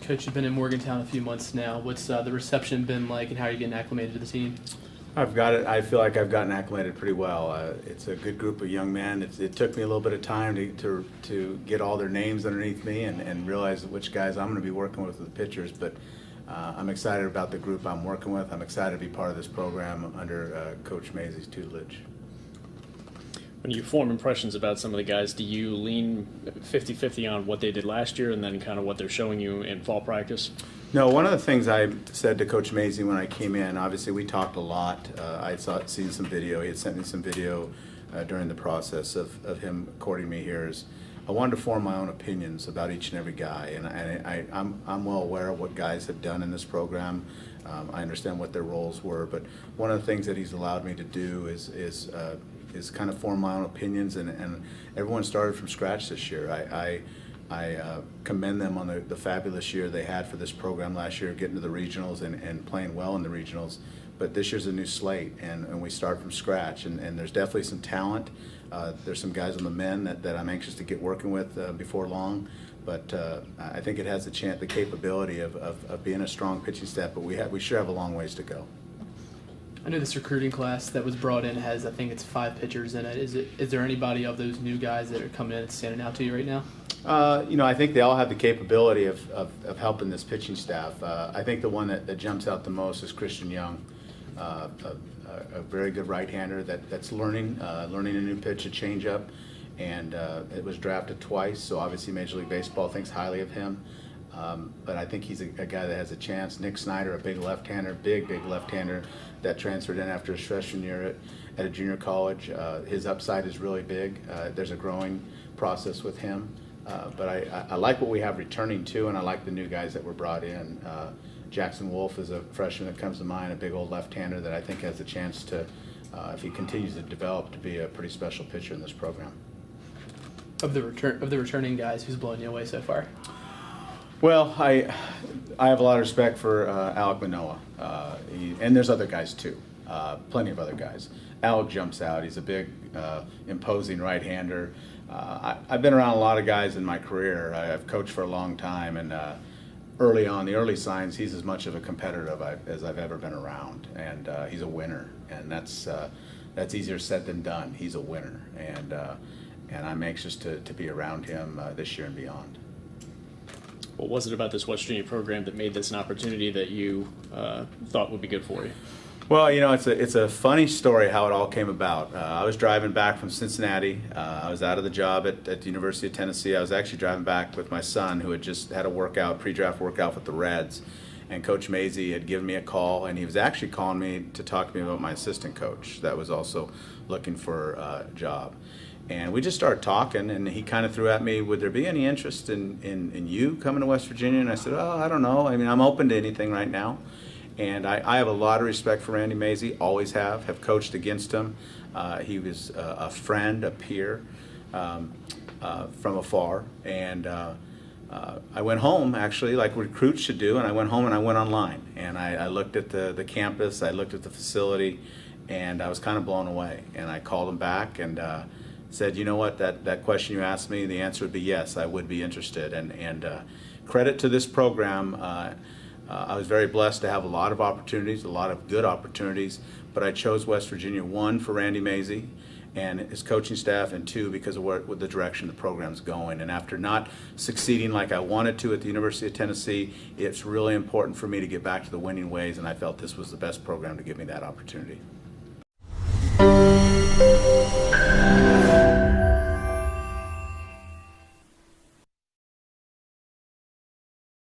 Coach, you've been in Morgantown a few months now. What's the reception been like, and how are you getting acclimated to the team? I've got it. I feel like I've gotten acclimated pretty well. It's a good group of young men. It took me a little bit of time to get all their names underneath me and realize which guys I'm going to be working with the pitchers. But I'm excited about the group I'm working with. I'm excited to be part of this program under Coach Mazey's tutelage. When you form impressions about some of the guys, do you lean 50-50 on what they did last year and then kind of what they're showing you in fall practice? No, one of the things I said to Coach Mazey when I came in, obviously we talked a lot. I had seen some video. He had sent me some video during the process of him courting me here. Is I wanted to form my own opinions about each and every guy, and I'm well aware of what guys have done in this program. I understand what their roles were, but one of the things that he's allowed me to do is kind of form my own opinions, and everyone started from scratch this year. I commend them on the fabulous year they had for this program last year, getting to the regionals and playing well in the regionals. But this year's a new slate, and we start from scratch, and there's definitely some talent. There's some guys on the men that I'm anxious to get working with before long. But I think it has the capability of being a strong pitching staff, but we sure have a long ways to go. I know this recruiting class that was brought in has, I think it's 5 pitchers in it. Is there anybody of those new guys that are coming in and standing out to you right now? I think they all have the capability of helping this pitching staff. I think the one that jumps out the most is Christian Young, a very good right-hander that's learning a new pitch, a changeup, and it was drafted twice, so obviously Major League Baseball thinks highly of him. But I think he's a guy that has a chance. Nick Snyder, a big left-hander, big left-hander that transferred in after his freshman year at a junior college. His upside is really big. There's a growing process with him. But I like what we have returning too, and I like the new guys that were brought in. Jackson Wolf is a freshman that comes to mind, a big old left-hander that I think has a chance to, if he continues to develop, to be a pretty special pitcher in this program. Of the returning guys, who's blowing you away so far? Well, I have a lot of respect for Alec Manoah, and there's other guys too, plenty of other guys. Alec jumps out. He's a big, imposing right-hander. I've been around a lot of guys in my career. I've coached for a long time, and early on, the early signs, he's as much of a competitor as I've ever been around, and he's a winner, and that's easier said than done. He's a winner, and I'm anxious to be around him this year and beyond. What was it about this West Virginia program that made this an opportunity that you thought would be good for you? Well, it's a funny story how it all came about. I was driving back from Cincinnati. I was out of the job at the University of Tennessee. I was actually driving back with my son, who had just had a pre-draft workout with the Reds. And Coach Mazey had given me a call, and he was actually calling me to talk to me about my assistant coach that was also looking for a job. And we just started talking, and he kind of threw at me, would there be any interest in you coming to West Virginia? And I said, I don't know. I mean, I'm open to anything right now. And I have a lot of respect for Randy Mazey, always have coached against him. He was a friend, a peer from afar. And I went home, actually, like recruits should do, and I went home and I went online. And I looked at the campus, I looked at the facility, and I was kind of blown away. And I called him back and said, you know what, that question you asked me, the answer would be yes, I would be interested. And credit to this program. I was very blessed to have a lot of opportunities, a lot of good opportunities, but I chose West Virginia, 1, for Randy Mazey and his coaching staff, and 2, because of what the direction the program's going. And after not succeeding like I wanted to at the University of Tennessee, it's really important for me to get back to the winning ways, and I felt this was the best program to give me that opportunity.